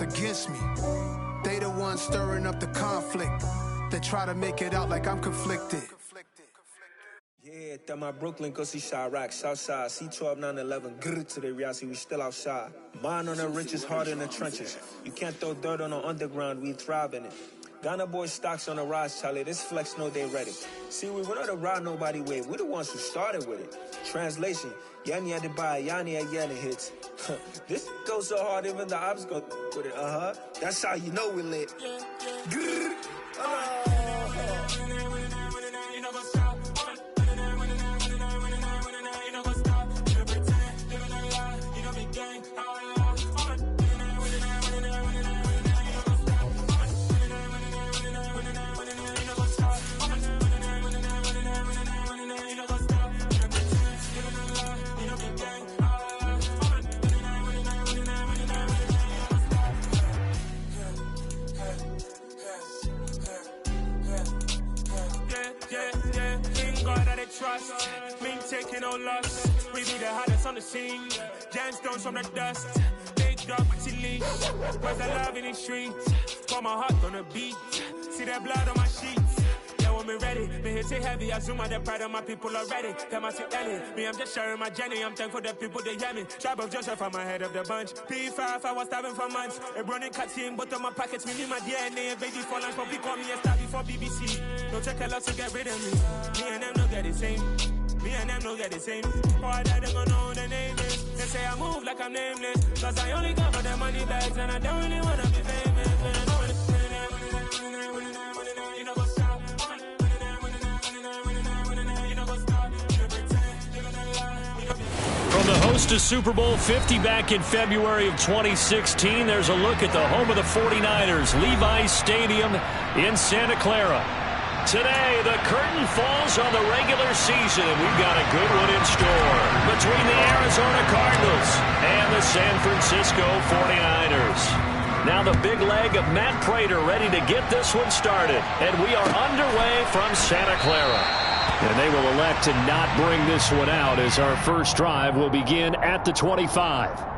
against me. They the ones stirring up the conflict. They try to make it out like I'm conflicted. Yeah, that my Brooklyn, go see Chirac, Southside, C12, 911, grrr to the reality, we still outside. Mine on the richest, heart in the trenches. You can't throw dirt on the underground, we thrive in it. Ghana boys stocks on the rise, Charlie, this flex know they ready. See, we not the ride nobody with, we the ones who started with it. Translation, Yanni had to buy, Yanni had Yanni hits. This goes so hard, even the ops go with it, That's how you know we lit. Grrr. Trust, me taking no loss. We be the hottest on the scene. Gemstones from the dust. Big dog, but she leash. Where's the love in the streets? Got my heart on the beat. See that blood on my sheets. Yeah, when me ready, me hit it heavy. I zoom out the pride of my people already. Tell my shit Ellie. Me, I'm just sharing my journey. I'm thankful the people they hear me. Tribe of Joseph, I'm ahead of the bunch. P5, I was starving for months. A running cut team, but on my pockets, me need my DNA. Baby for lunch, but call me a star before BBC. Don't check a lot to get rid of me. Me and them no get the same. Me and them no get the same. Boy, that they gonna know the name is. They say I move like I'm nameless. Cause I only got for the money bags. And I don't really wanna be famous. From the host of Super Bowl 50 back in February of 2016, there's a look at the home of the 49ers, Levi's Stadium in Santa Clara. Today, the curtain falls on the regular season, and we've got a good one in store between the Arizona Cardinals and the San Francisco 49ers. Now the big leg of Matt Prater ready to get this one started, and we are underway from Santa Clara. And they will elect to not bring this one out as our first drive will begin at the 25.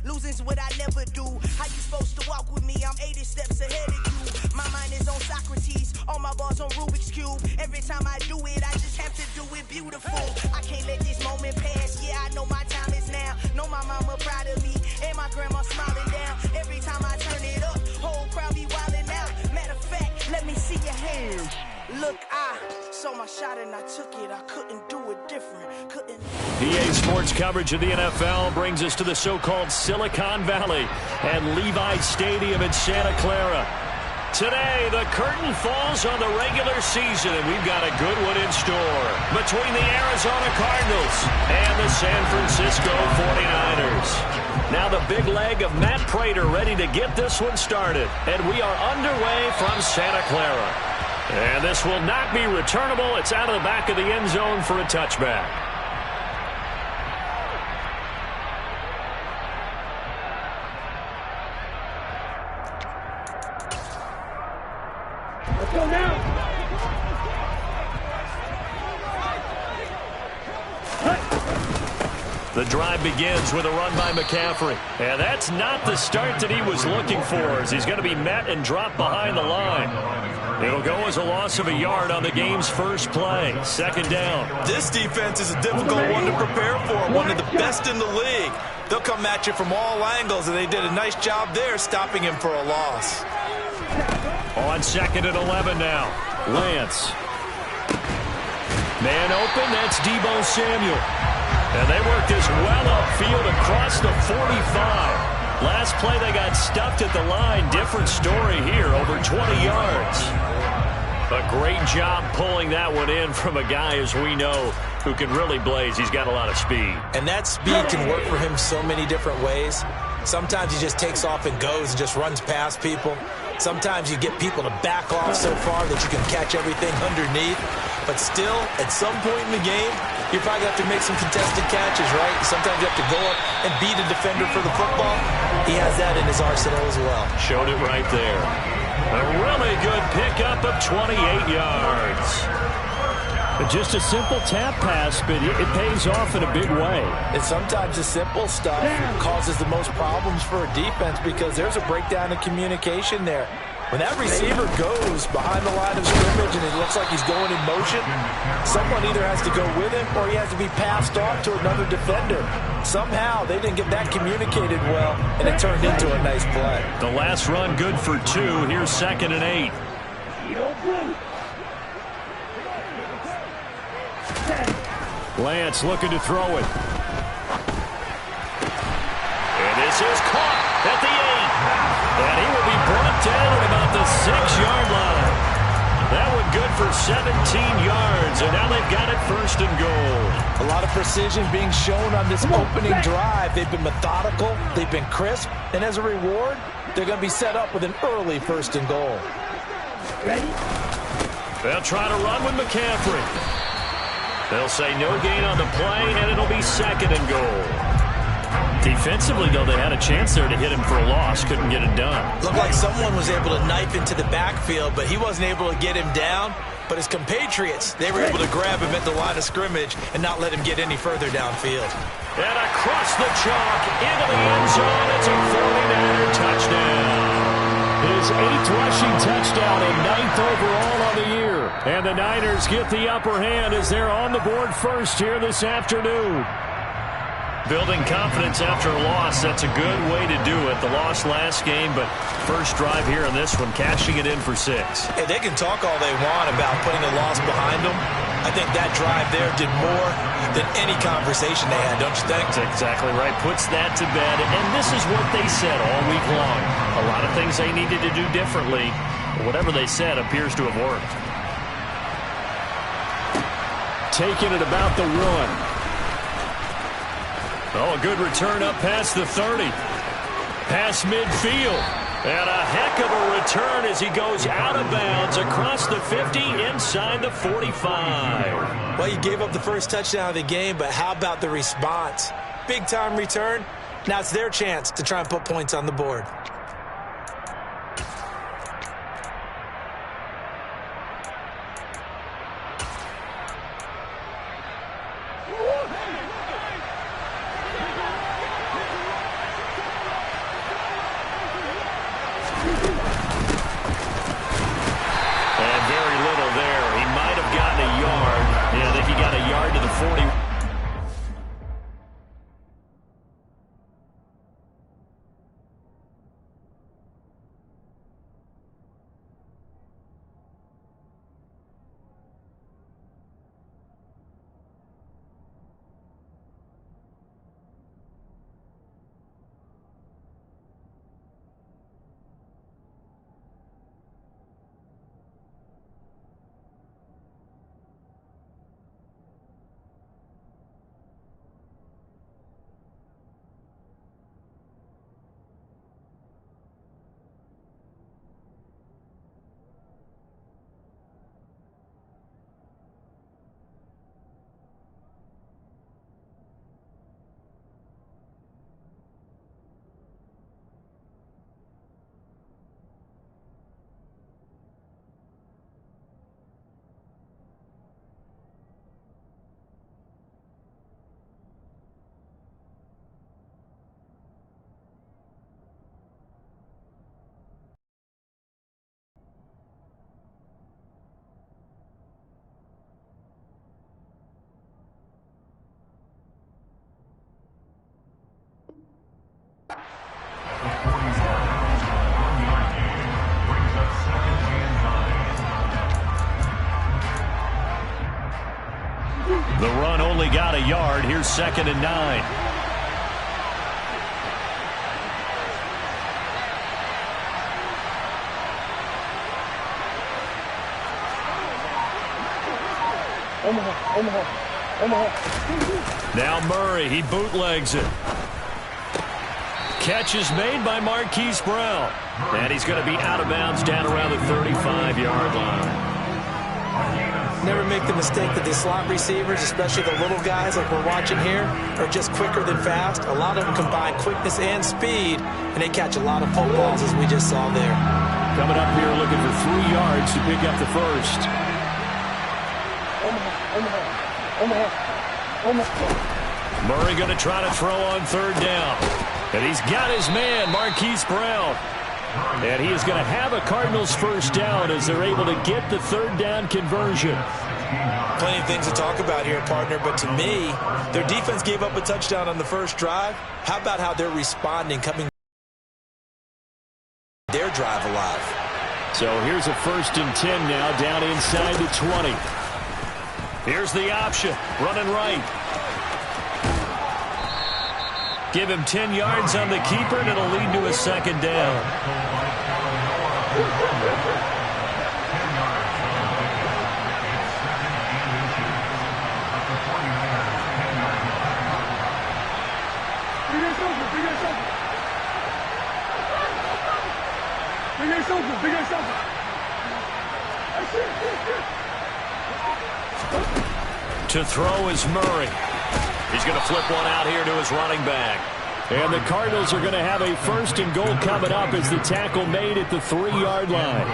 Losing's what I never do. How you supposed to walk with me? I'm 80 steps ahead of you. My mind is on Socrates, all my bars on Rubik's Cube. Every time I do it, I just have to do it beautiful. I can't let this moment pass. Yeah, I know my time is now. Know my mama proud of me, and my grandma smiling down. Every time I turn it up, whole crowd be wilding out. Matter of fact, let me see your hands. Look, I saw my shot and I took it. I couldn't do it different. PA Sports coverage of the NFL brings us to the so-called Silicon Valley at Levi's Stadium in Santa Clara. Today, the curtain falls on the regular season, and we've got a good one in store between the Arizona Cardinals and the San Francisco 49ers. Now the big leg of Matt Prater ready to get this one started, and we are underway from Santa Clara. And this will not be returnable. It's out of the back of the end zone for a touchback. Let's go now. The drive begins with a run by McCaffrey. And that's not the start that he was looking for, as he's going to be met and dropped behind the line. It'll go as a loss of a yard on the game's first play. Second down. This defense is a difficult one to prepare for, one of the best in the league. They'll come at you from all angles, and they did a nice job there stopping him for a loss. On second and 11 now. Lance. Man open, that's Deebo Samuel. And they work this well upfield across the 45. Last play they got stuffed at the line. Different story here, over 20 yards. A great job pulling that one in from a guy, as we know, who can really blaze. He's got a lot of speed. And that speed can work for him so many different ways. Sometimes he just takes off and goes and just runs past people. Sometimes you get people to back off so far that you can catch everything underneath. But still, at some point in the game, you probably have to make some contested catches, right? Sometimes you have to go up and beat a defender for the football. He has that in his arsenal as well. Showed it right there. A really good pickup of 28 yards. Just a simple tap pass, but it pays off in a big way. And sometimes the simple stuff causes the most problems for a defense because there's a breakdown in communication there. When that receiver goes behind the line of scrimmage and it looks like he's going in motion, someone either has to go with him or he has to be passed off to another defender. Somehow they didn't get that communicated well, and it turned into a nice play. The last run good for 2. Here's 2nd and 8. Lance looking to throw it. And this is caught at the 8. And he will be brought down at about the 6-yard line. That one good for 17 yards, and now they've got it 1st and goal. A lot of precision being shown on this opening drive. They've been methodical, they've been crisp, and as a reward, they're going to be set up with an early 1st and goal. They'll try to run with McCaffrey. They'll say no gain on the play, and it'll be 2nd and goal. Defensively, though, they had a chance there to hit him for a loss. Couldn't get it done. Looked like someone was able to knife into the backfield, but he wasn't able to get him down. But his compatriots, they were able to grab him at the line of scrimmage and not let him get any further downfield. And across the chalk, into the end zone. It's a 49er touchdown. His 8th rushing touchdown and 9th overall on the year. And the Niners get the upper hand as they're on the board first here this afternoon. Building confidence after a loss, that's a good way to do it. The loss last game, but first drive here in this one, cashing it in for 6. Hey, they can talk all they want about putting a loss behind them. I think that drive there did more than any conversation they had, don't you think? That's exactly right. Puts that to bed, and this is what they said all week long. A lot of things they needed to do differently. Whatever they said appears to have worked. Taking it about the 1. Oh, a good return up past the 30. Past midfield. And a heck of a return as he goes out of bounds across the 50 inside the 45. Well, you gave up the first touchdown of the game, but how about the response? Big-time return. Now it's their chance to try and put points on the board. To the 40. The run only got a yard. Here's 2nd and 9. Now Murray, he bootlegs it. catch is made by Marquise Brown. And he's going to be out of bounds down around the 35-yard line. Never make the mistake that the slot receivers, especially the little guys like we're watching here, are just quicker than fast. A lot of them combine quickness and speed, and they catch a lot of footballs, as we just saw there. Coming up here looking for 3 yards to pick up the first. Murray going to try to throw on third down. And he's got his man, Marquise Brown. And he is going to have a Cardinals first down as they're able to get the third down conversion. Plenty of things to talk about here, partner, but to me, their defense gave up a touchdown on the first drive. How about how they're responding, coming their drive alive? So here's a 1st and 10 now, down inside the 20. Here's the option, running right. Give him 10 yards on the keeper, and it'll lead to a second down. To throw is Murray. He's going to flip one out here to his running back. And the Cardinals are going to have a 1st and goal coming up as the tackle made at the 3-yard line.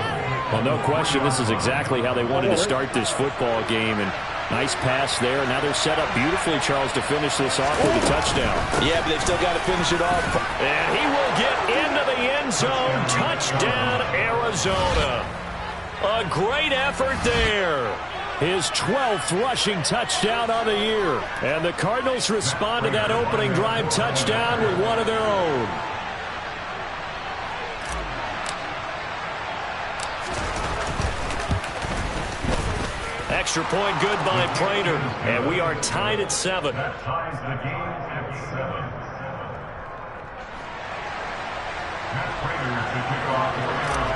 Well, no question, this is exactly how they wanted to start this football game. And nice pass there. Now they're set up beautifully, Charles, to finish this off with a touchdown. Yeah, but they've still got to finish it off. And he will get into the end zone. Touchdown, Arizona. A great effort there. His 12th rushing touchdown on the year. And the Cardinals respond to that opening drive touchdown with one of their own. Extra point good by Prater. And we are tied at 7. That ties the game at 7. Matt Prater to kick off for Arizona.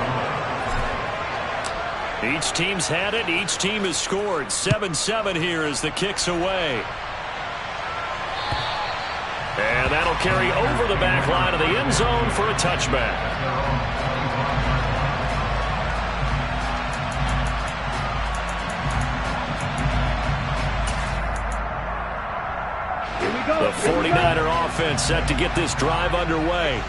Each team's had it. Each team has scored. 7-7 here as the kick's away. And that'll carry over the back line of the end zone for a touchback. The 49er offense set to get this drive underway.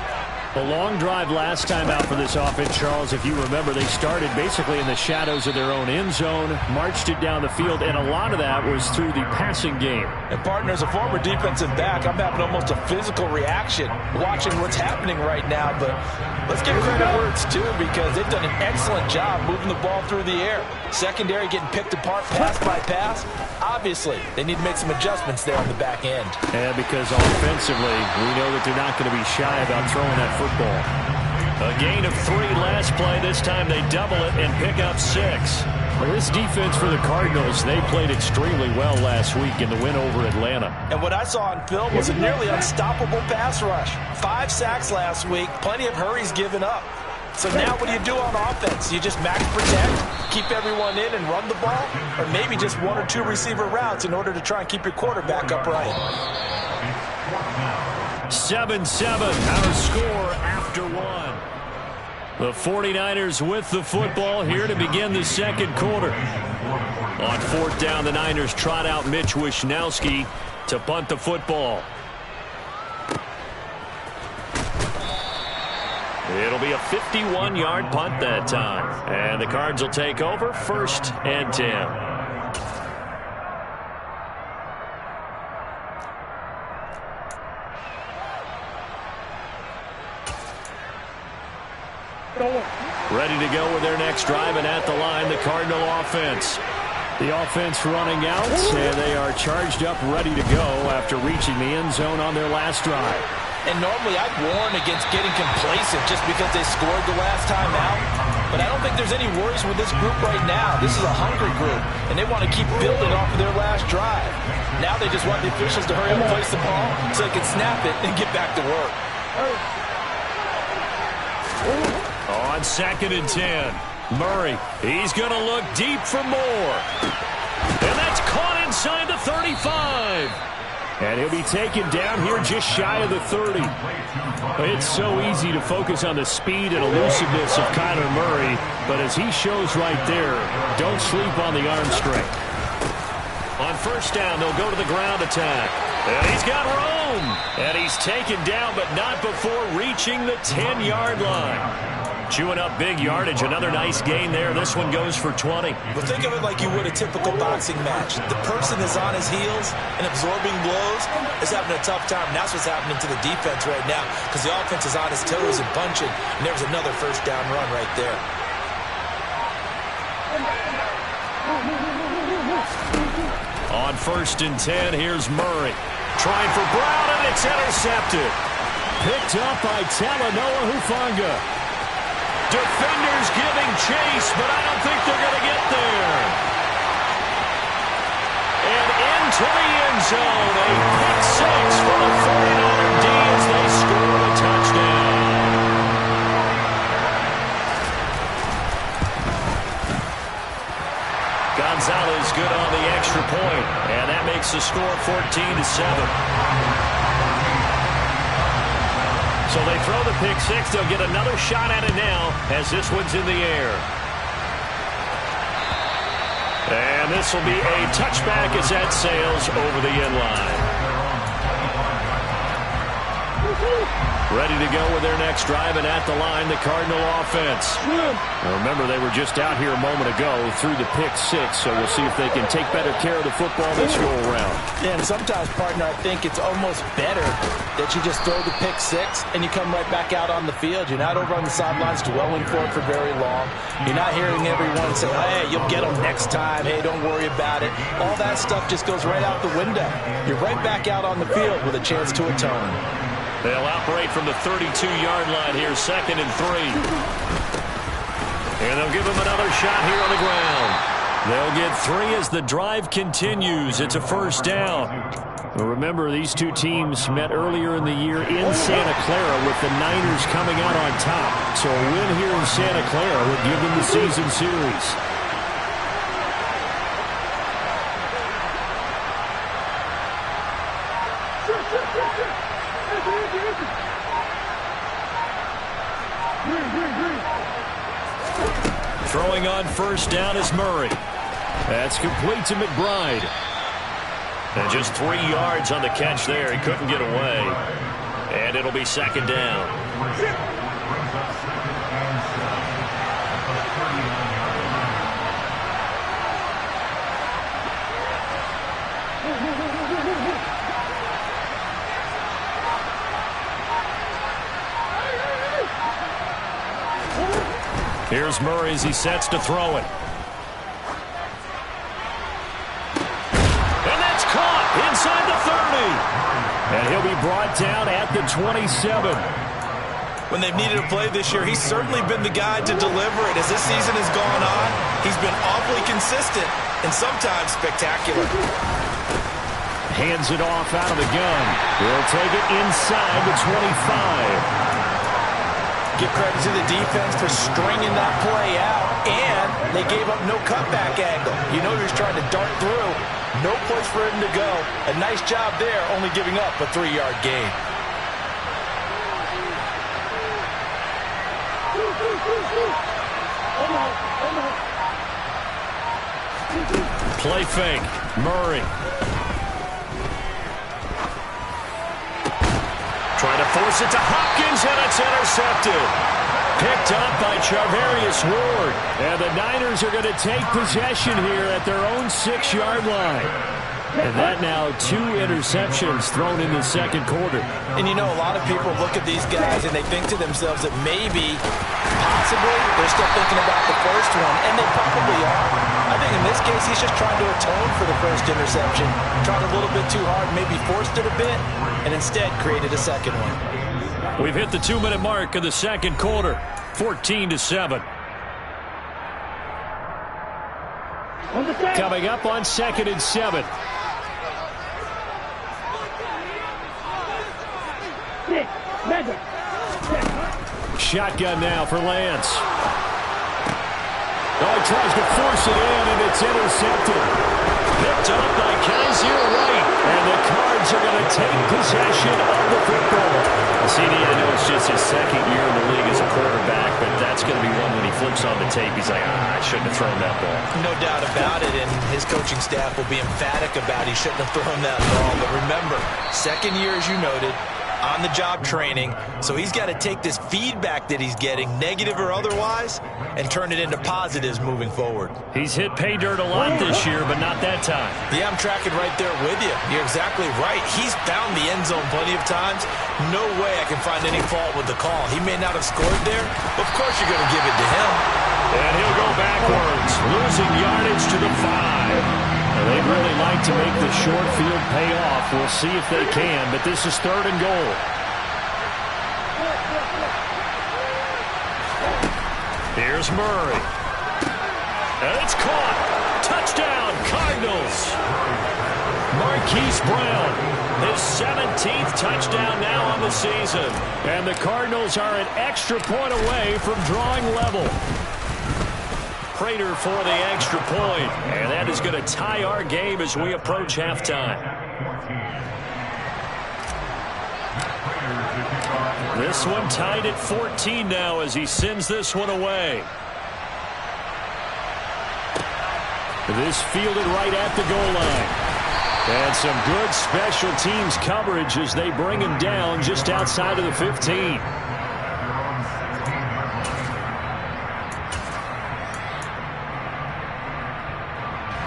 A long drive last time out for this offense, Charles. If you remember, they started basically in the shadows of their own end zone, marched it down the field, and a lot of that was through the passing game. And, partner, as a former defensive back, I'm having almost a physical reaction watching what's happening right now. But let's give credit where it's due, because they've done an excellent job moving the ball through the air. Secondary getting picked apart pass by pass. Obviously, they need to make some adjustments there on the back end. Yeah, because offensively, we know that they're not going to be shy about throwing that football. A gain of 3 last play. This time they double it and pick up 6. Well, this defense for the Cardinals, they played extremely well last week in the win over Atlanta. And what I saw on film was a nearly unstoppable pass rush. 5 sacks last week, plenty of hurries given up. So now what do you do on offense? You just max protect, keep everyone in and run the ball, or maybe just 1 or 2 receiver routes in order to try and keep your quarterback upright. 7-7, our score after 1. The 49ers with the football here to begin the second quarter. On 4th down, the Niners trot out Mitch Wishnowsky to punt the football. It'll be a 51-yard punt that time. And the Cards will take over, 1st and 10. Ready to go with their next drive, and at the line, the Cardinal offense. The offense running out, and they are charged up, ready to go after reaching the end zone on their last drive. And normally I'd warn against getting complacent just because they scored the last time out. But I don't think there's any worries with this group right now. This is a hungry group, and they want to keep building off of their last drive. Now they just want the officials to hurry up and place the ball so they can snap it and get back to work. On 2nd and 10, Murray, he's going to look deep for more. And that's caught inside the 35. And he'll be taken down here just shy of the 30. It's so easy to focus on the speed and elusiveness of Kyler Murray, but as he shows right there, don't sleep on the arm strength. On first down, they'll go to the ground attack. And he's got room. And he's taken down, but not before reaching the 10-yard line. Chewing up big yardage. Another nice gain there. This one goes for 20. Well, think of it like you would a typical boxing match. The person is on his heels and absorbing blows is having a tough time. And that's what's happening to the defense right now because the offense is on his toes and punching. And there's another first down run right there. On first and 10, here's Murray. Trying for Brown, and it's intercepted. Picked up by Talanoa Hufanga. Defenders giving chase, but I don't think they're going to get there. And into the end zone, a pick six for the 49er D as they score a touchdown. Gonzalez good on the extra point, and that makes the score 14-7. So they throw the pick six. They'll get another shot at it now as this one's in the air. And this will be a touchback as that sails over the end line. Ready to go with their next drive, and at the line, the Cardinal offense. Now remember, they were just out here a moment ago through the pick six, so we'll see if they can take better care of the football this go-around. Yeah, and sometimes, partner, I think it's almost better that you just throw the pick six and you come right back out on the field. You're not over on the sidelines dwelling for it for very long. You're not hearing everyone say, hey, you'll get them next time. Hey, don't worry about it. All that stuff just goes right out the window. You're right back out on the field with a chance to atone. They'll operate from the 32-yard line here, 2nd and 3. And they'll give him another shot here on the ground. They'll get 3 as the drive continues. It's a first down. Well, remember, these two teams met earlier in the year in Santa Clara with the Niners coming out on top. So a win here in Santa Clara would give them the season series. Throwing on first down is Murray. That's complete to McBride. And just 3 yards on the catch there. He couldn't get away. And it'll be 2nd down. Here's Murray as he sets to throw it. And that's caught inside the 30. And he'll be brought down at the 27. When they've needed a play this year, he's certainly been the guy to deliver it. As this season has gone on, he's been awfully consistent and sometimes spectacular. Hands it off out of the gun. He'll take it inside the 25. Give credit to the defense for stringing that play out, and they gave up no cutback angle. You know he was trying to dart through. No place for him to go. A nice job there, only giving up a 3-yard gain. Play fake. Murray. Trying to force it to Hopkins, and it's intercepted. Picked up by Charvarius Ward. And the Niners are going to take possession here at their own 6-yard line. And that now 2 interceptions thrown in the second quarter. And you know, a lot of people look at these guys and they think to themselves that maybe, possibly, they're still thinking about the first one. And they probably are. I think in this case, he's just trying to atone for the first interception. Tried a little bit too hard, maybe forced it a bit, and instead created a second one. We've hit the 2-minute mark of the second quarter, 14-7. Coming up on 2nd and 7. Shotgun now for Lance. Oh, he tries to force it in, and it's intercepted. Picked up by Kaiser White. And the Cards are going to take possession of the football. CD, I know it's just his second year in the league as a quarterback, but that's going to be one when he flips on the tape. He's like, I shouldn't have thrown that ball. No doubt about it, and his coaching staff will be emphatic about he shouldn't have thrown that ball. But remember, second year, as you noted, on-the-job training, so he's got to take this feedback that he's getting, negative or otherwise, and turn it into positives moving forward. He's hit pay dirt a lot this year, but not that time. Yeah, I'm tracking right there with you. You're exactly right. He's found the end zone plenty of times. No way I can find any fault with the call. He may not have scored there. Of course you're going to give it to him. And he'll go backwards, losing yardage to the 5. They'd really like to make the short field pay off. We'll see if they can, but this is 3rd and goal. Here's Murray. And it's caught. Touchdown, Cardinals. Marquise Brown, his 17th touchdown now on the season. And the Cardinals are an extra point away from drawing level. Prater for the extra point, and that is going to tie our game as we approach halftime. This one tied at 14 now as he sends this one away. This fielded right at the goal line. And some good special teams coverage as they bring him down just outside of the 15.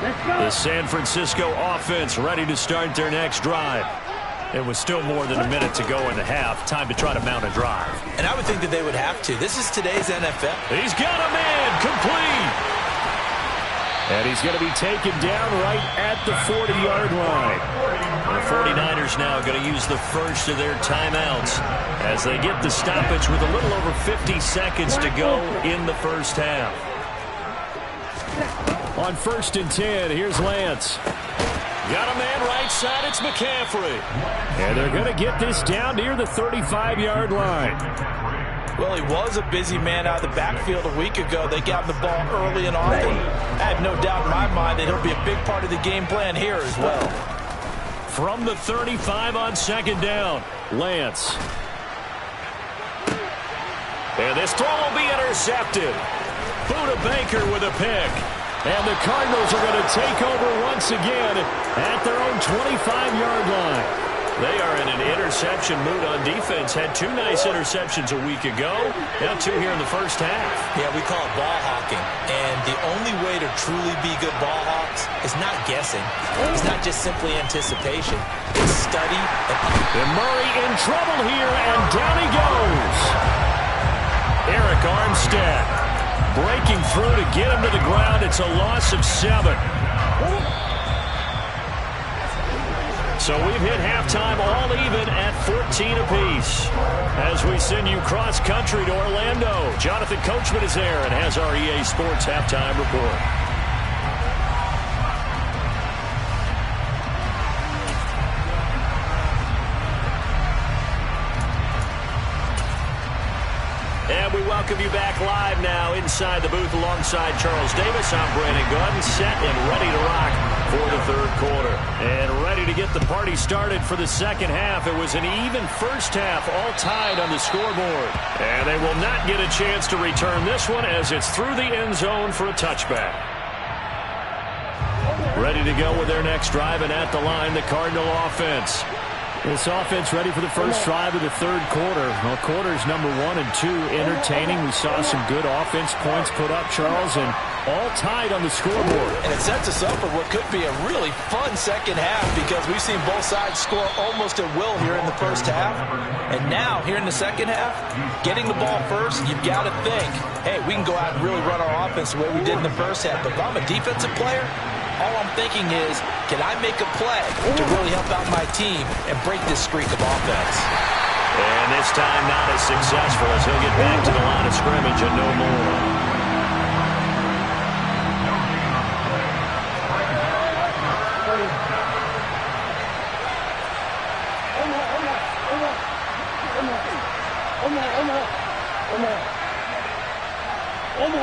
The San Francisco offense ready to start their next drive. It was still more than a minute to go in the half. Time to try to mount a drive. And I would think that they would have to. This is today's NFL. He's got a man complete. And he's going to be taken down right at the 40-yard line. The 49ers now going to use the first of their timeouts as they get the stoppage with a little over 50 seconds to go in the first half. On 1st and 10, here's Lance. Got a man right side, it's McCaffrey. And they're going to get this down near the 35-yard line. Well, he was a busy man out of the backfield a week ago. They got him the ball early and often. I have no doubt in my mind that he'll be a big part of the game plan here as well. From the 35 on 2nd down, Lance. And this throw will be intercepted. Buda Baker with a pick. And the Cardinals are going to take over once again at their own 25-yard line. They are in an interception mood on defense. Had 2 nice interceptions a week ago. Now 2 here in the first half. Yeah, we call it ball hawking. And the only way to truly be good ball hawks is not guessing. It's not just simply anticipation. It's study. And Murray in trouble here, and down he goes. Eric Armstead breaking through to get him to the ground. It's a loss of 7. So we've hit halftime all even at 14 apiece. As we send you cross-country to Orlando, Jonathan Coachman is there and has our EA Sports halftime report. And we welcome you back live now inside the booth alongside Charles Davis. I'm Brandon Gunn, set and ready to rock for the 3rd quarter. And ready to get the party started for the 2nd half. It was an even first half, all tied on the scoreboard. And they will not get a chance to return this one as it's through the end zone for a touchback. Ready to go with their next drive, and at the line, the Cardinal offense. This offense ready for the first drive of the 3rd quarter. Well, quarters number 1 and 2 entertaining. We saw some good offense points put up, Charles, and all tied on the scoreboard. And it sets us up for what could be a really fun 2nd half because we've seen both sides score almost at will here in the first half. And now, here in the 2nd half, getting the ball first, you've got to think, hey, we can go out and really run our offense the way we did in the first half. But if I'm a defensive player, all I'm thinking is, can I make a play to really help out my team and break this streak of offense? And this time not as successful as he'll get back to the line of scrimmage and no more.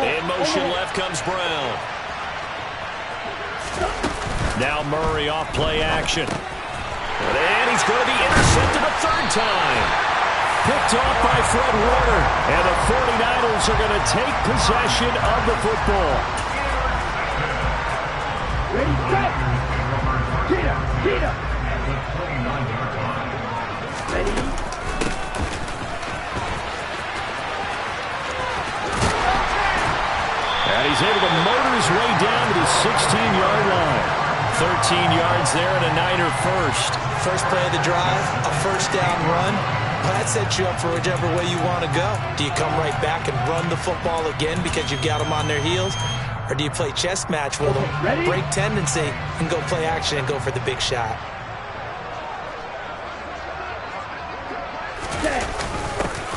In motion left comes Brown. Now Murray off play action. And he's going to be intercepted a third time. Picked off by Fred Warner. And the 49ers are going to take possession of the football. Ready, set. Get up. Ready. And he's able to motor his way down to the 16-yard line. 13 yards there and a Niner first. First play of the drive, a first down run. Well, that sets you up for whichever way you want to go. Do you come right back and run the football again because you've got them on their heels? Or do you play chess match with them, break tendency, and go play action and go for the big shot?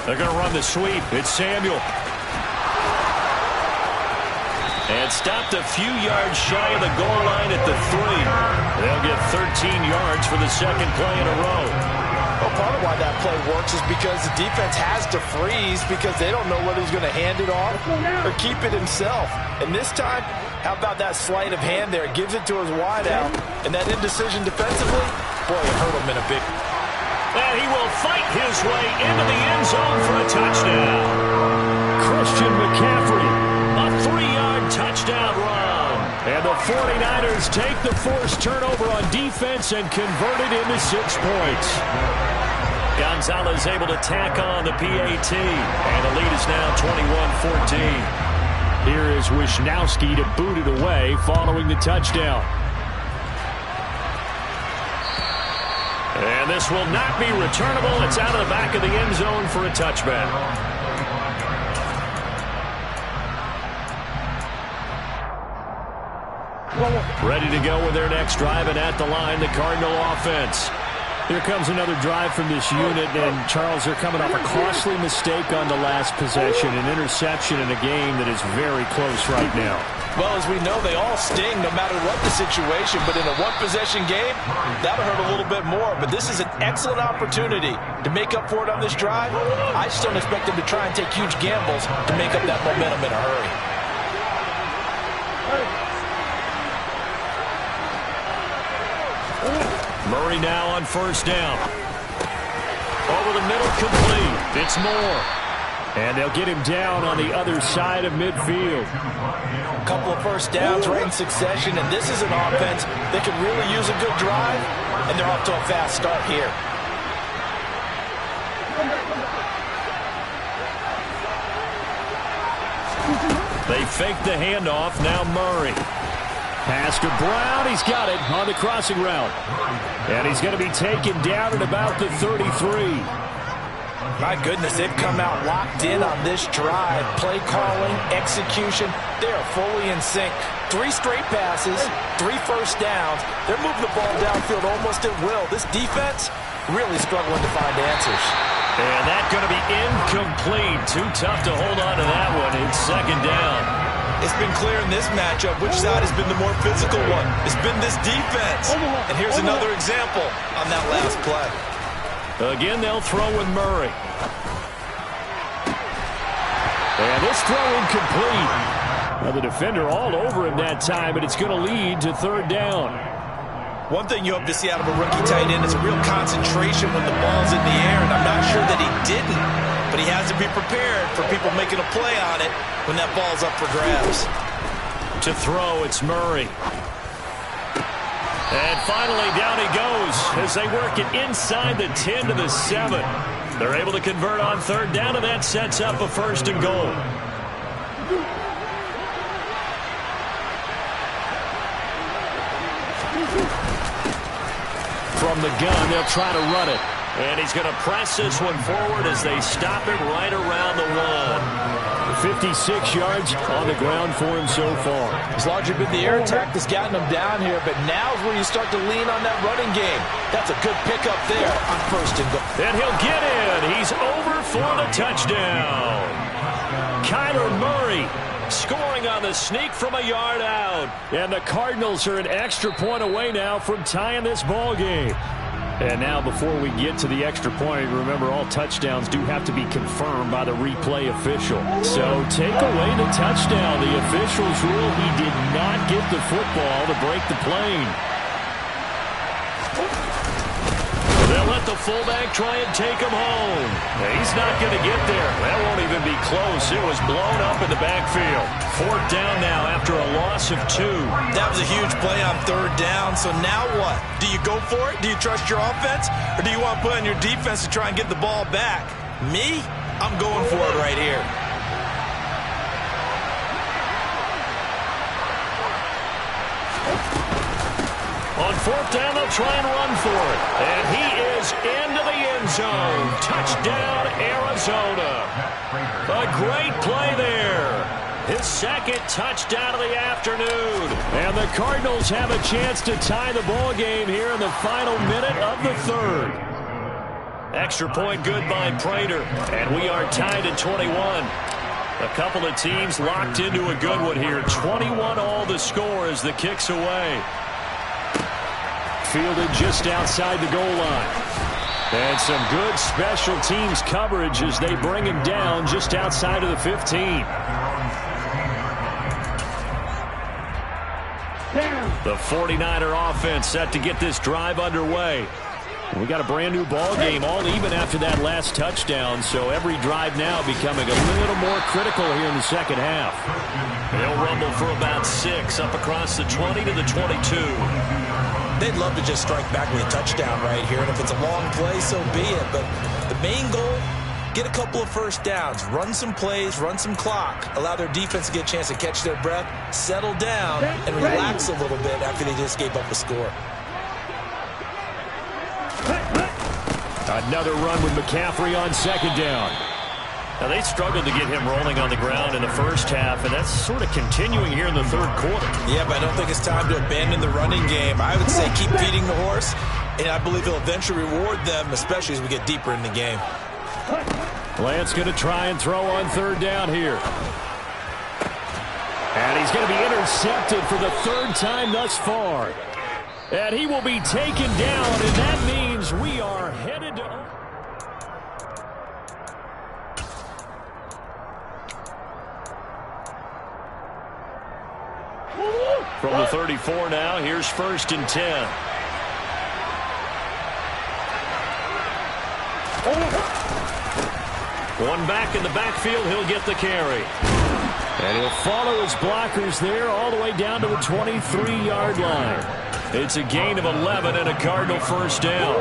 They're going to run the sweep. It's Samuel. And stopped a few yards shy of the goal line at the 3. They'll get 13 yards for the second play in a row. Well, part of why that play works is because the defense has to freeze because they don't know whether he's going to hand it off or keep it himself. And this time, how about that sleight of hand there? Gives it to his wideout. And that indecision defensively, boy, it hurt him in a big... And he will fight his way into the end zone for a touchdown. Christian McCaffrey, a 3-yard touchdown run. And the 49ers take the forced turnover on defense and convert it into 6 points. Gonzalez able to tack on the PAT. And the lead is now 21-14. Here is Wisnowski to boot it away following the touchdown. And this will not be returnable. It's out of the back of the end zone for a touchback. Ready to go with their next drive, and at the line, the Cardinal offense. Here comes another drive from this unit, and Charles, they're coming off a costly mistake on the last possession, an interception in a game that is very close right now. Well, as we know, they all sting no matter what the situation, but in a one-possession game, that'll hurt a little bit more. But this is an excellent opportunity to make up for it on this drive. I just don't expect them to try and take huge gambles to make up that momentum in a hurry. Murray now on first down. Over the middle, complete. It's Moore. And they'll get him down on the other side of midfield. A couple of first downs right in succession, and this is an offense that can really use a good drive, and they're off to a fast start here. They fake the handoff. Now Murray. Pass to Brown. He's got it on the crossing route. And he's going to be taken down at about the 33. My goodness, they've come out locked in on this drive. Play calling, execution, they are fully in sync. 3 straight passes, 3 first downs. They're moving the ball downfield almost at will. This defense really struggling to find answers. And that's going to be incomplete. Too tough to hold on to that one. It's second down. It's been clear in this matchup which side has been the more physical one. It's been this defense. And here's another example on that last play. Again, they'll throw with Murray. And this throw incomplete. Now the defender all over him that time, but it's going to lead to third down. One thing you hope to see out of a rookie tight end is a real concentration when the ball's in the air, and I'm not sure that he didn't, but he has to be prepared for people making a play on it when that ball's up for grabs. To throw, it's Murray. And finally, down he goes as they work it inside the 10 to the 7. They're able to convert on third down, and that sets up a first and goal. From the gun, they'll try to run it. And he's going to press this one forward as they stop it right around the 1. 56 yards on the ground for him so far. It's largely been the air attack that's gotten him down here, but now's where you start to lean on that running game. That's a good pickup there on first and goal. And he'll get in. He's over for the touchdown. Kyler Murray scoring on the sneak from a yard out. And the Cardinals are an extra point away now from tying this ball game. And now before we get to the extra point, remember all touchdowns do have to be confirmed by the replay official. So take away the touchdown. The officials rule he did not get the football to break the plane. They'll let the fullback try and take him home. He's not going to get there. That won't even be close. It was blown up in the backfield. 4th down now after a loss of 2. That was a huge play on 3rd down. So now what? Do you go for it? Do you trust your offense? Or do you want to put on your defense to try and get the ball back? Me? I'm going for it right here. On 4th down, they'll try and run for it. And he is into the end zone. Touchdown, Arizona. A great play there. His 2nd touchdown of the afternoon. And the Cardinals have a chance to tie the ball game here in the final minute of the 3rd. Extra point good by Prater. And we are tied at 21. A couple of teams locked into a good one here. 21 all the score as the kick's away. Fielded just outside the goal line. And some good special teams coverage as they bring him down just outside of the 15. The 49er offense set to get this drive underway. We got a brand new ball game, all even after that last touchdown, so every drive now becoming a little more critical here in the second half. They'll rumble for about 6 up across the 20 to the 22. They'd love to just strike back with a touchdown right here, and if it's a long play, so be it. But the main goal, get a couple of first downs, run some plays, run some clock, allow their defense to get a chance to catch their breath, settle down, and relax a little bit after they just gave up a score. Another run with McCaffrey on 2nd down. Now, they struggled to get him rolling on the ground in the first half, and that's sort of continuing here in the 3rd quarter. Yeah, but I don't think it's time to abandon the running game. I would say keep feeding the horse, and I believe he'll eventually reward them, especially as we get deeper in the game. Lance going to try and throw on 3rd down here. And he's going to be intercepted for the 3rd time thus far. And he will be taken down, and that means we are headed to... From the 34 now, here's 1st and 10. One back in the backfield, he'll get the carry. And he'll follow his blockers there all the way down to the 23-yard line. It's a gain of 11 and a Cardinal 1st down.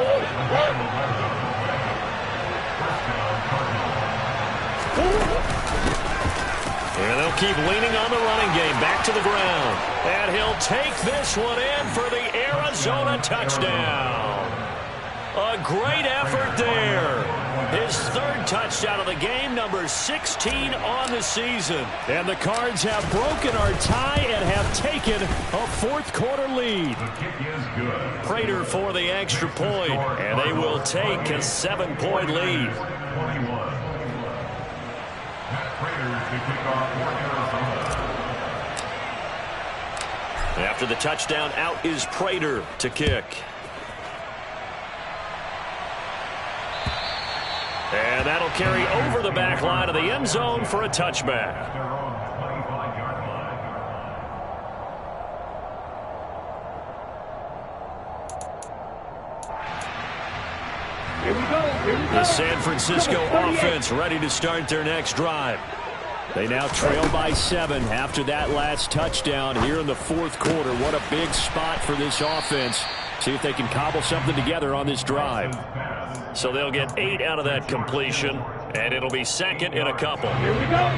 And they'll keep leaning on the running game. Back to the ground. And he'll take this one in for the Arizona touchdown. A great effort there. His 3rd touchdown of the game, number 16 on the season. And the Cards have broken our tie and have taken a 4th quarter lead. Prater for the extra point, and they will take a 7-point lead. After the touchdown, out is Prater to kick. And that'll carry over the back line of the end zone for a touchback. The San Francisco offense ready to start their next drive. They now trail by 7 after that last touchdown here in the 4th quarter. What a big spot for this offense. See if they can cobble something together on this drive. So they'll get 8 out of that completion, and it'll be 2nd in a couple. Here we go.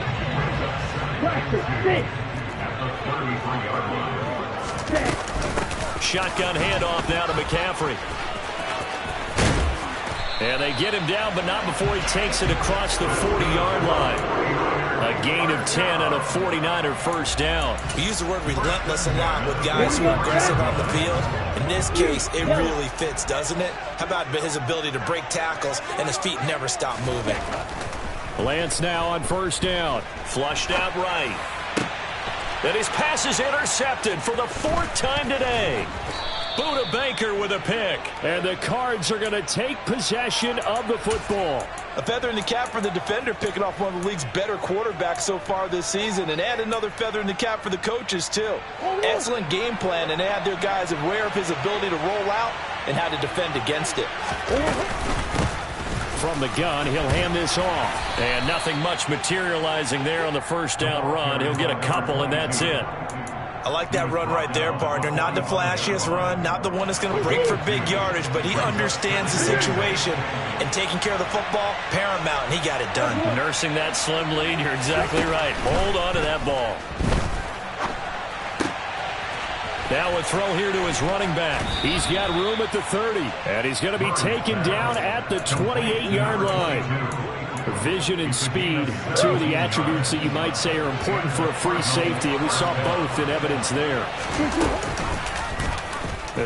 Shotgun handoff now to McCaffrey. And they get him down, but not before he takes it across the 40-yard line. A gain of 10 and a 49er 1st down. We use the word relentless a lot with guys who are aggressive on the field. In this case, it really fits, doesn't it? How about his ability to break tackles and his feet never stop moving? Lance now on 1st down. Flushed out right. And his pass is intercepted for the 4th time today. Buda Baker with a pick. And the Cards are going to take possession of the football. A feather in the cap for the defender, picking off one of the league's better quarterbacks so far this season. And add another feather in the cap for the coaches, too. Excellent game plan, and add their guys aware of his ability to roll out and how to defend against it. From the gun, he'll hand this off. And nothing much materializing there on the first down run. He'll get a couple, and that's it. I like that run right there, partner. Not the flashiest run, not the one that's going to break for big yardage, but he understands the situation, and taking care of the football, paramount, and he got it done. Nursing that slim lead, you're exactly right. Hold on to that ball. Now a throw here to his running back. He's got room at the 30, and he's going to be taken down at the 28-yard line. Vision and speed, two of the attributes that you might say are important for a free safety, and we saw both in evidence there.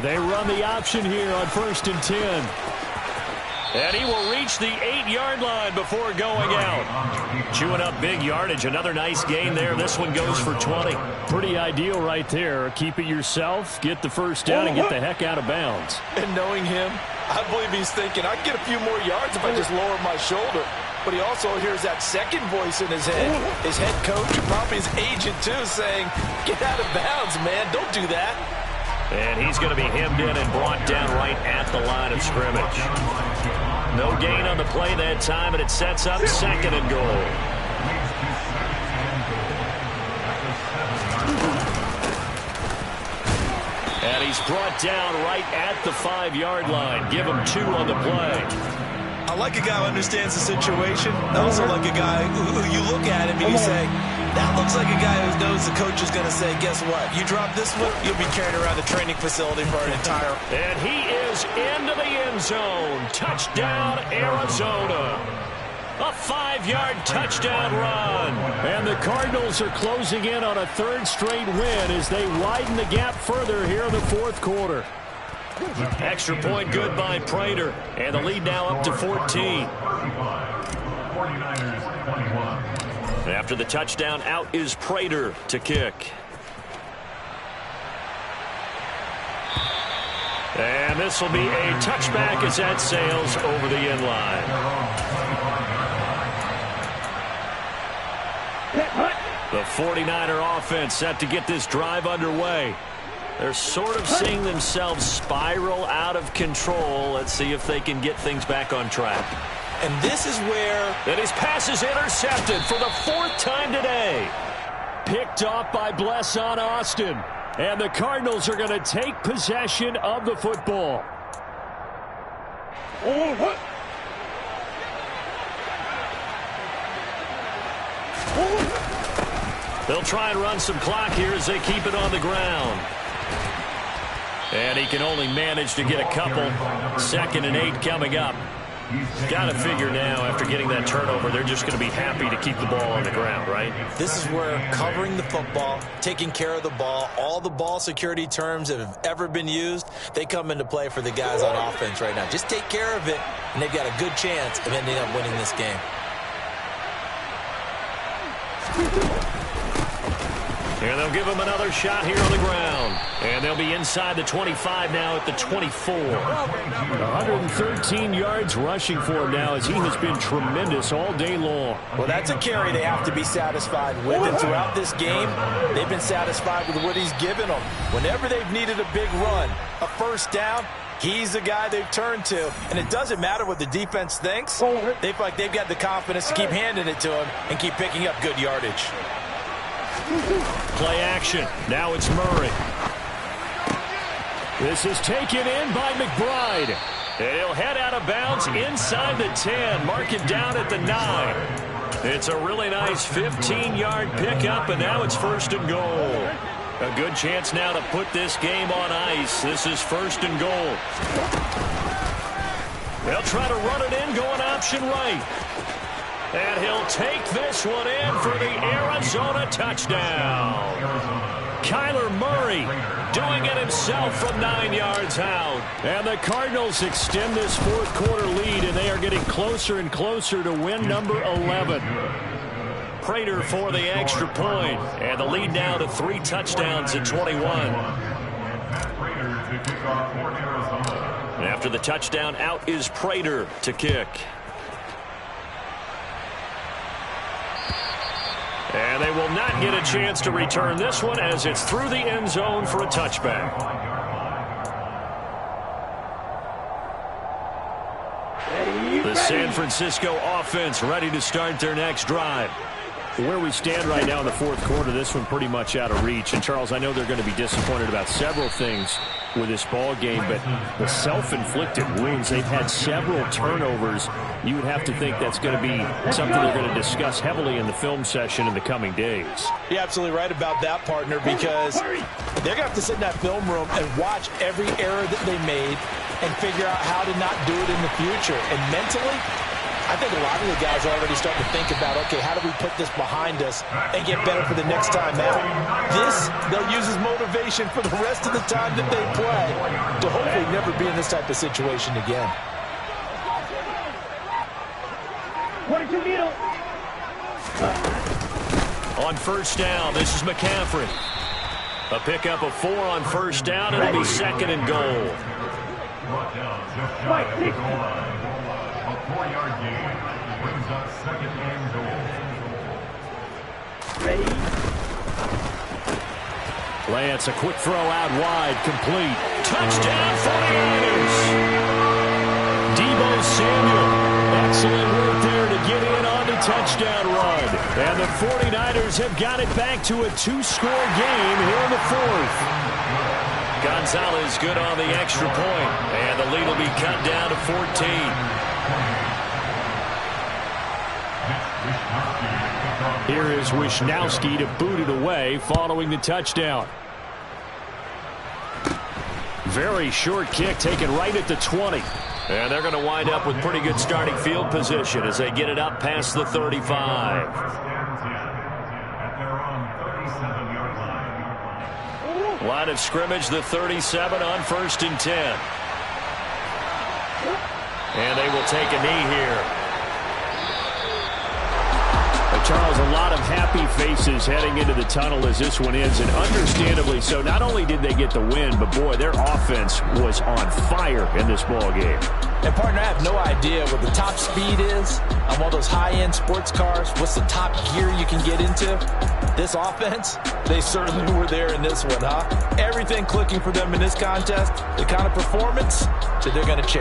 They run the option here on 1st and 10. And he will reach the 8-yard line before going out. Chewing up big yardage. Another nice gain there. This one goes for 20. Pretty ideal right there. Keep it yourself, get the first down, and get the heck out of bounds. And knowing him, I believe he's thinking, I can get a few more yards if I just lower my shoulder. But he also hears that second voice in his head. His head coach, and probably his agent too, saying, get out of bounds, man. Don't do that. And he's going to be hemmed in and brought down right at the line of scrimmage. No gain on the play that time, and it sets up 2nd and goal. And he's brought down right at the 5-yard line. Give him 2 on the play. I like a guy who understands the situation. I also like a guy who you look at him and you say, that looks like a guy who knows the coach is going to say, guess what? You drop this one, you'll be carrying around the training facility for an entire... And he is into the end zone. Touchdown, Arizona. A 5-yard touchdown run. And the Cardinals are closing in on a 3rd straight win as they widen the gap further here in the 4th quarter. Extra point good by Prater. And the lead now up to 14. After the touchdown, out is Prater to kick. And this will be a touchback as that sails over the end line. The 49er offense set to get this drive underway. They're sort of seeing themselves spiral out of control. Let's see if they can get things back on track. And this is where... And his pass is intercepted for the 4th time today. Picked off by Blesson Austin. And the Cardinals are going to take possession of the football. They'll try and run some clock here as they keep it on the ground. And he can only manage to get a couple. 2nd and 8 coming up. Got to figure now, after getting that turnover, they're just going to be happy to keep the ball on the ground, right? This is where covering the football, taking care of the ball, all the ball security terms that have ever been used, they come into play for the guys on offense right now. Just take care of it, and they've got a good chance of ending up winning this game. And they'll give him another shot here on the ground. And they'll be inside the 25 now at the 24. 113 yards rushing for him now as he has been tremendous all day long. Well, that's a carry they have to be satisfied with. And throughout this game, they've been satisfied with what he's given them. Whenever they've needed a big run, a first down, he's the guy they've turned to. And it doesn't matter what the defense thinks. They feel like they've got the confidence to keep handing it to him and keep picking up good yardage. Play action. Now it's Murray. This is taken in by McBride. And he'll head out of bounds inside the 10. Mark it down at the 9. It's a really nice 15-yard pickup, and now it's 1st and goal. A good chance now to put this game on ice. This is 1st and goal. They'll try to run it in, going option right. And he'll take this one in for the Arizona touchdown. Kyler Murray doing it himself from 9 yards out. And the Cardinals extend this 4th quarter lead, and they are getting closer and closer to win number 11. Prater for the extra point. And the lead now to 3 touchdowns at 21. to kick off for Arizona. After the touchdown, out is Prater to kick. And they will not get a chance to return this one as it's through the end zone for a touchback. The San Francisco offense ready to start their next drive. Where we stand right now in the fourth quarter, this one pretty much out of reach. And, Charles, I know they're going to be disappointed about several things with this ball game, but the self-inflicted wounds, they've had several turnovers. You would have to think that's going to be something they're going to discuss heavily in the film session in the coming days. You're absolutely right about that, partner, because they're going to have to sit in that film room and watch every error that they made and figure out how to not do it in the future. And mentally, I think a lot of the guys are already starting to think about, okay, how do we put this behind us and get better for the next time out? This, they'll use as motivation for the rest of the time that they play to hopefully never be in this type of situation again. 22 middle. On first down, this is McCaffrey. A pickup of 4 on first down. It'll be second and goal. A 4-yard gain brings up second and goal. Lance, a quick throw out wide, complete. Touchdown 49ers! Deebo Samuel. Excellent work there to get in on the touchdown run. And the 49ers have got it back to a 2-score game here in the fourth. Gonzalez good on the extra point. And the lead will be cut down to 14. Here is Wisnowski to boot it away following the touchdown. Very short kick taken right at the 20. And they're going to wind up with pretty good starting field position as they get it up past the 35. Line of scrimmage, the 37 on first and 10. And they will take a knee here. Charles, a lot of happy faces heading into the tunnel as this one ends, and understandably so. Not only did they get the win, but, boy, their offense was on fire in this ball game. And, partner, I have no idea what the top speed is on one of those high-end sports cars. What's the top gear you can get into? This offense, they certainly were there in this one, huh? Everything clicking for them in this contest, the kind of performance that they're going to cherish.